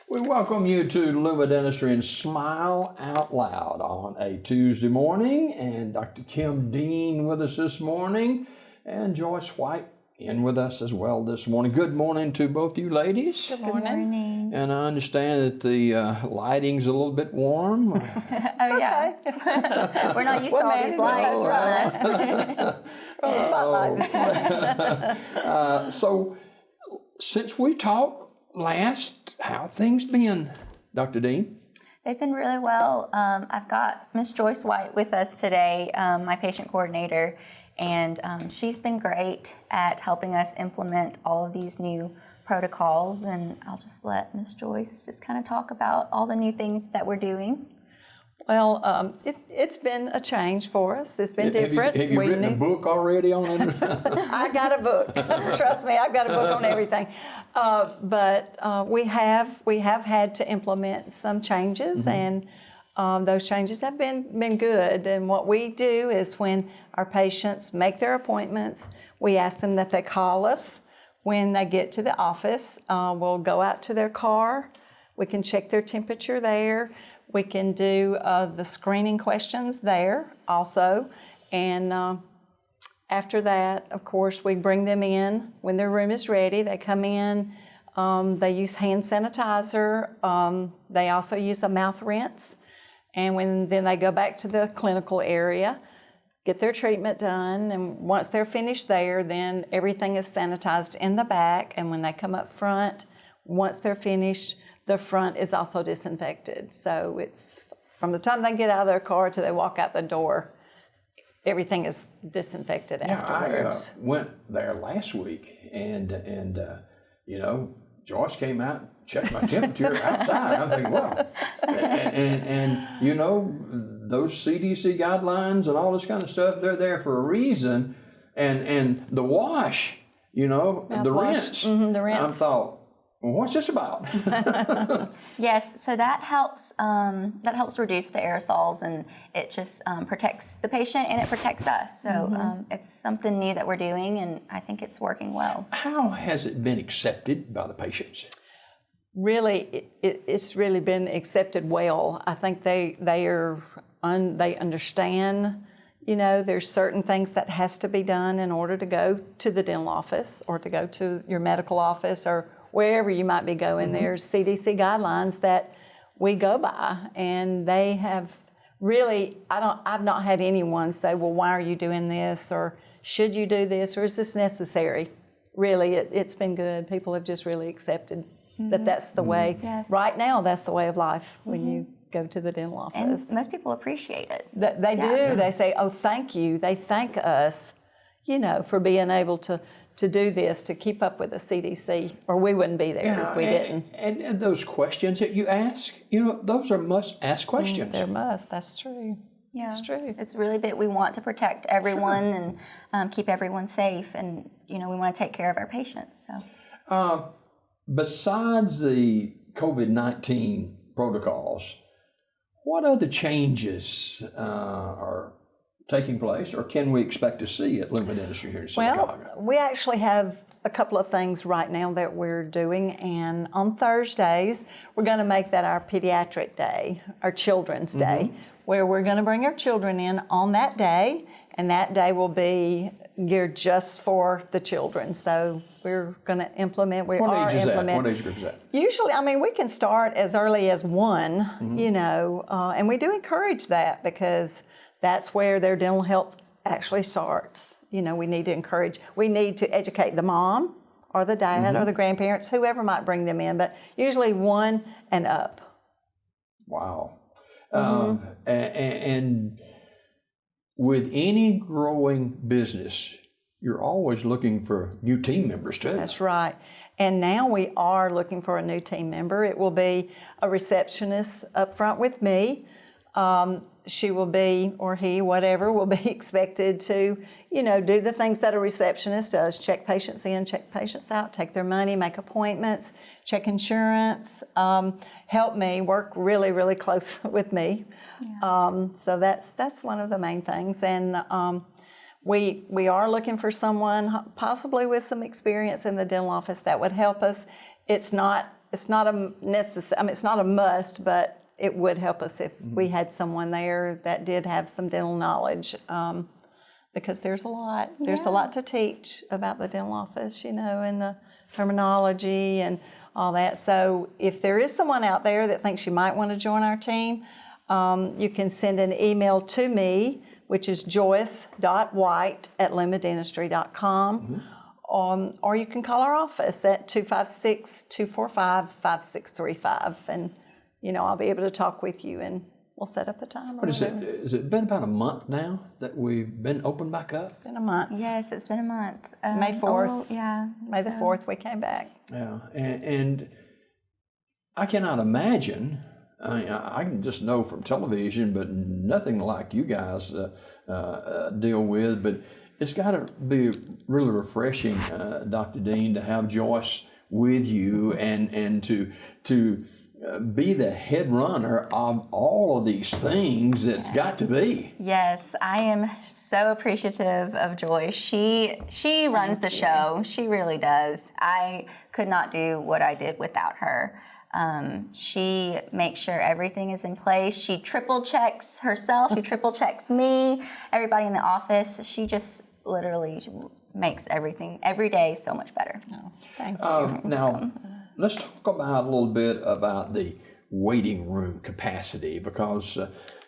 We welcome you to Luma Dentistry and Smile Out Loud on a Tuesday morning. And Dr. Kim Dean with us this morning, and Joyce White in with us as well this morning. Good morning to both you ladies. Good morning. And I understand that the lighting's a little bit warm. Yeah. We're not used to all these lights on us. We're on the spotlight this morning. So, since we talked last, how things been, Dr. Dean? They've been really well. I've got Miss Joyce White with us today, my patient coordinator, and she's been great at helping us implement all of these new protocols, and I'll just let Miss Joyce just kind of talk about all the new things that we're doing. Well, it's been a change for us. It's been different. Have you written a book already on it? I got a book. Trust me, I've got a book on everything. But we have had to implement some changes, and those changes have been good. And what we do is when our patients make their appointments, we ask them that they call us. When they get to the office, we'll go out to their car. We can check their temperature there. We can do the screening questions there also. And after that, of course, we bring them in. When their room is ready, they come in. They use hand sanitizer. They also use a mouth rinse. And then they go back to the clinical area, get their treatment done. And once they're finished there, then everything is sanitized in the back. And when they come up front, once they're finished, the front is also disinfected. So it's from the time they get out of their car till they walk out the door, everything is disinfected afterwards. I went there last week, and you know, Joyce came out, checked my temperature outside. I'm thinking, well, and you know, those CDC guidelines and all this kind of stuff, they're there for a reason. And the wash, you know, the rinse. Mm-hmm, the rinse. I thought, well, what's this about? Yes, so that helps reduce the aerosols, and it just protects the patient and it protects us. So it's something new that we're doing, and I think it's working well. How has it been accepted by the patients? Really, it's really been accepted well. I think they understand. You know, there's certain things that has to be done in order to go to the dental office or to go to your medical office or wherever you might be going. There's CDC guidelines that we go by, and they have really, I've not had anyone say, well, why are you doing this, or should you do this, or is this necessary? Really, it's been good. People have just really accepted that that's the way. Yes. Right now, that's the way of life when you go to the dental office. And most people appreciate it. They do. They say, oh, thank you. They thank us, you know, for being able to do this, to keep up with the CDC, or we wouldn't be there if we didn't. And those questions that you ask, you know, those are must-ask questions. They're must. That's true. Yeah, that's true. It's really big. We want to protect everyone and keep everyone safe, and you know, we want to take care of our patients. So, besides the COVID-19 protocols, what other changes are taking place, or can we expect to see at Luma Dentistry here in Chicago? Well, we actually have a couple of things right now that we're doing, and on Thursdays, we're going to make that our pediatric day, our children's day, where we're going to bring our children in on that day, and that day will be geared just for the children. So we're going to implement, What age is that? What age group is that? Usually, I mean, we can start as early as 1, you know, and we do encourage that because that's where their dental health actually starts. You know, we need to educate the mom or the dad or the grandparents, whoever might bring them in, but usually 1 and up. Wow. And with any growing business, you're always looking for new team members too. That's right. And now we are looking for a new team member. It will be a receptionist up front with me. She will be, or he, whatever, will be expected to, you know, do the things that a receptionist does. Check patients in, check patients out, take their money, make appointments, check insurance, help me, work really, really close with me. Yeah. So that's one of the main things. And we are looking for someone possibly with some experience in the dental office that would help us. It's not it's not a necessary. I mean, it's not a must, but it would help us if we had someone there that did have some dental knowledge, because there's a lot. There's a lot to teach about the dental office, you know, and the terminology and all that. So if there is someone out there that thinks you might want to join our team, you can send an email to me, which is joyce.white@lumadentistry.com. Or you can call our office at 256-245-5635, and you know, I'll be able to talk with you and we'll set up a time. What is it? Has it been about a month now that we've been open back up? It's been a month. Yes, it's been a month. May 4th. Yeah. May the 4th we came back. Yeah, and I cannot imagine. I can just know from television, but nothing like you guys deal with. But it's got to be really refreshing, Dr. Dean, to have Joyce with you and to be the head runner of all of these things. It's got to be. Yes, I am so appreciative of Joyce. She runs the show. She really does. I could not do what I did without her. She makes sure everything is in place. She triple checks herself. She triple checks me, everybody in the office. She just literally makes everything every day so much better. Oh, thank you. Now, let's talk about a little bit about the waiting room capacity, because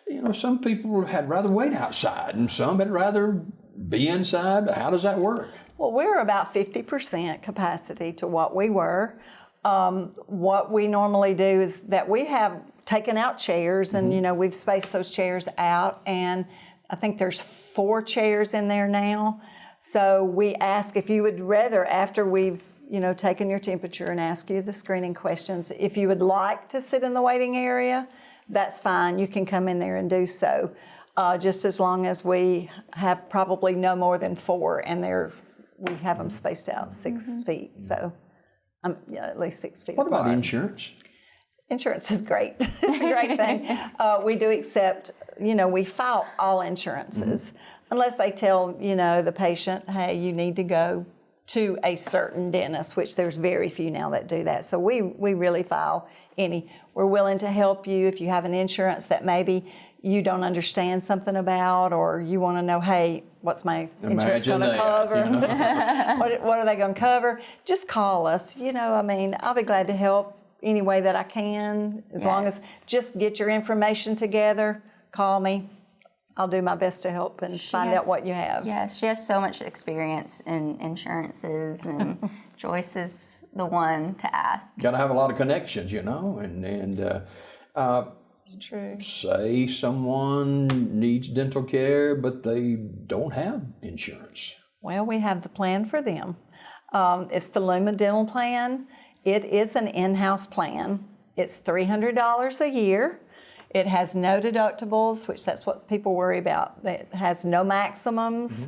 you know, some people had rather wait outside and some had rather be inside. How does that work? Well, we're about 50% capacity to what we were. What we normally do is that we have taken out chairs, and you know, we've spaced those chairs out, and I think there's 4 chairs in there now. So we ask if you would rather, after we've taken your temperature and ask you the screening questions, if you would like to sit in the waiting area, that's fine. You can come in there and do so, just as long as we have probably no more than 4, and we have them spaced out 6 feet. So. At least 6 feet What apart. about insurance? Insurance is great. It's a great thing. We do accept, we file all insurances, unless they tell, the patient, hey, you need to go to a certain dentist, which there's very few now that do that. So we really file any. We're willing to help you if you have an insurance that maybe you don't understand something about, or you want to know, hey, what's my insurance going to cover? What are they going to cover? Just call us. I'll be glad to help any way that I can, as long as just get your information together, call me. I'll do my best to help and find out what you have. Yes, she has so much experience in insurances, and Joyce is the one to ask. Got to have a lot of connections, and It's true. say someone needs dental care, but they don't have insurance. Well, we have the plan for them. It's the Luma Dental Plan. It is an in-house plan. It's $300 a year. It has no deductibles, which that's what people worry about. It has no maximums.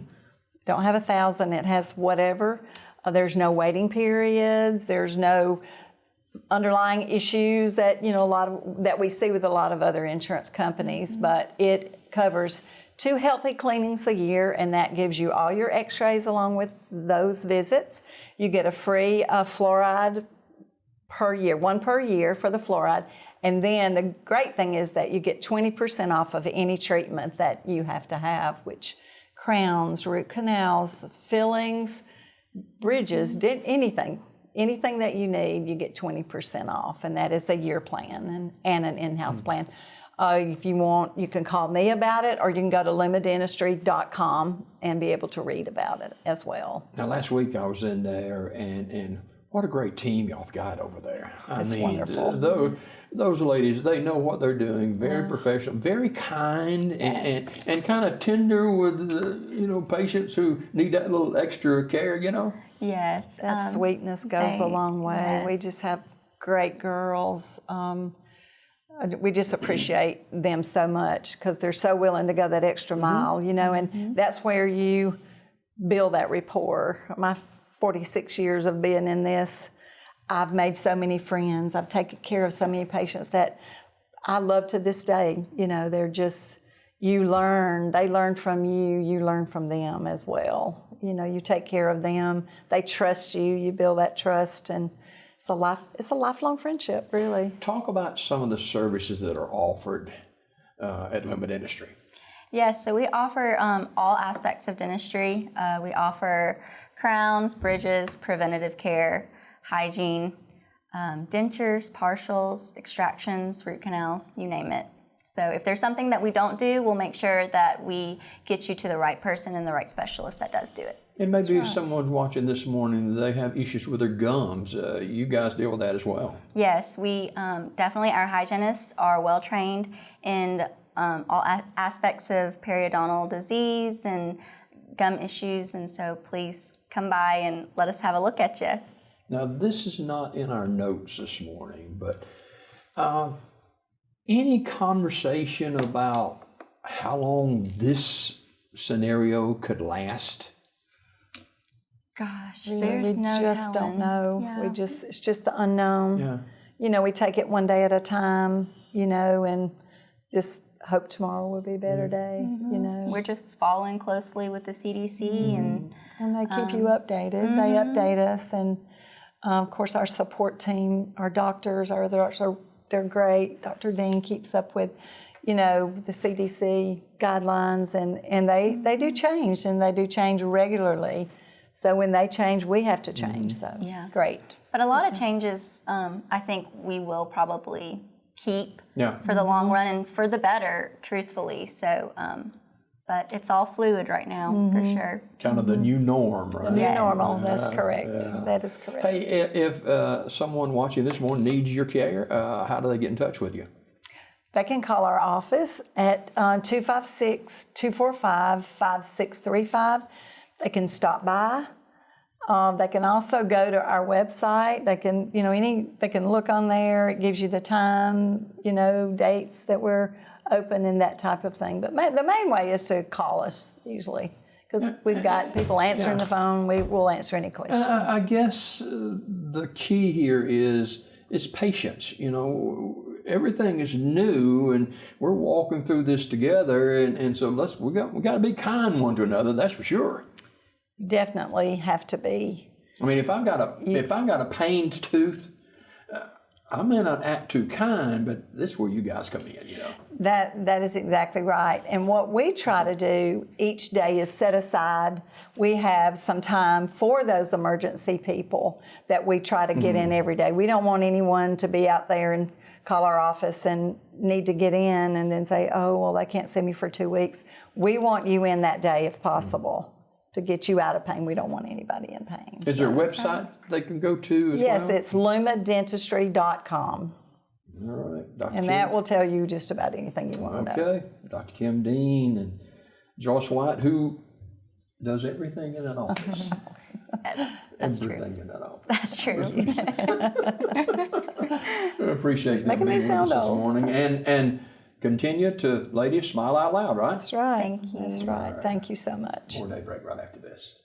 Don't have 1,000. It has whatever. There's no waiting periods. There's no underlying issues that that we see with a lot of other insurance companies. But it covers 2 healthy cleanings a year, and that gives you all your X-rays along with those visits. You get a free fluoride per year, 1 per year for the fluoride. And then the great thing is that you get 20% off of any treatment that you have to have, which crowns, root canals, fillings, bridges, anything that you need, you get 20% off. And that is a year plan and an in-house plan. If you want, you can call me about it, or you can go to lumadentistry.com and be able to read about it as well. Now, last week I was in there, and what a great team y'all have got over there. It's wonderful. Those ladies, they know what they're doing. Very professional, very kind, and kind of tender with the patients who need that little extra care. Yes. That sweetness goes a long way. Yes. We just have great girls. We just appreciate them so much because they're so willing to go that extra mile, and that's where you build that rapport. My 46 years of being in this, I've made so many friends. I've taken care of so many patients that I love to this day. They're just, you learn, they learn from you, you learn from them as well. You take care of them, they trust you, you build that trust. And it's a lifelong friendship, really. Talk about some of the services that are offered at Luma Dentistry. Yes, so we offer all aspects of dentistry. We offer crowns, bridges, preventative care, hygiene, dentures, partials, extractions, root canals, you name it. So if there's something that we don't do, we'll make sure that we get you to the right person and the right specialist that does do it. And maybe if someone's watching this morning, they have issues with their gums. You guys deal with that as well. Yes, we definitely, our hygienists are well trained in all aspects of periodontal disease and gum issues, and so please come by and let us have a look at you. Now, this is not in our notes this morning, but any conversation about how long this scenario could last? Gosh, Really, there's we no just telling. don't know. Yeah. It's just the unknown. Yeah. You know, we take it one day at a time, you know, and just hope tomorrow will be a better day, you know. We're just following closely with the CDC and they keep you updated. They update us, and of course our support team, our doctors, our other doctors, they're great. Dr. Dean keeps up with, you know, the CDC guidelines, and they do change, and they do change regularly. So when they change, we have to change. So Yeah. great. But a lot of changes, I think we will probably keep Yeah. for the long run and for the better, truthfully. So, but it's all fluid right now, for sure. Kind of the new norm, right? New Yes. normal. That's correct. That is correct. Hey, if someone watching this morning needs your care, how do they get in touch with you? They can call our office at 256-245-5635. They can stop by. They can also go to our website. They can, you know, they can look on there. It gives you the time, you know, dates that we're open and that type of thing. But the main way is to call us usually, because we've got people answering the phone. We'll answer any questions. I guess the key here is patience. You know, everything is new, and we're walking through this together, and so we got to be kind one to another. That's for sure. Definitely have to be. I mean, if I've got a pained tooth, I may not act too kind, but this is where you guys come in. You know. That is exactly right. And what we try to do each day is set aside. We have some time for those emergency people that we try to get in every day. We don't want anyone to be out there and call our office and need to get in and then say, oh, well, they can't see me for 2 weeks. We want you in that day if possible to get you out of pain. We don't want anybody in pain. Is there a website they can go to as well? Yes, it's lumadentistry.com. All right, Dr. And that will tell you just about anything you want to know. Okay, Dr. Kim Dean and Joyce White, who does everything in that office. That's Everything in that office. That's true. I appreciate them Making me being with us sound this old. morning. And continue to, ladies, smile out loud, right? That's right. Thank you. That's right. Thank you so much. More day break right after this.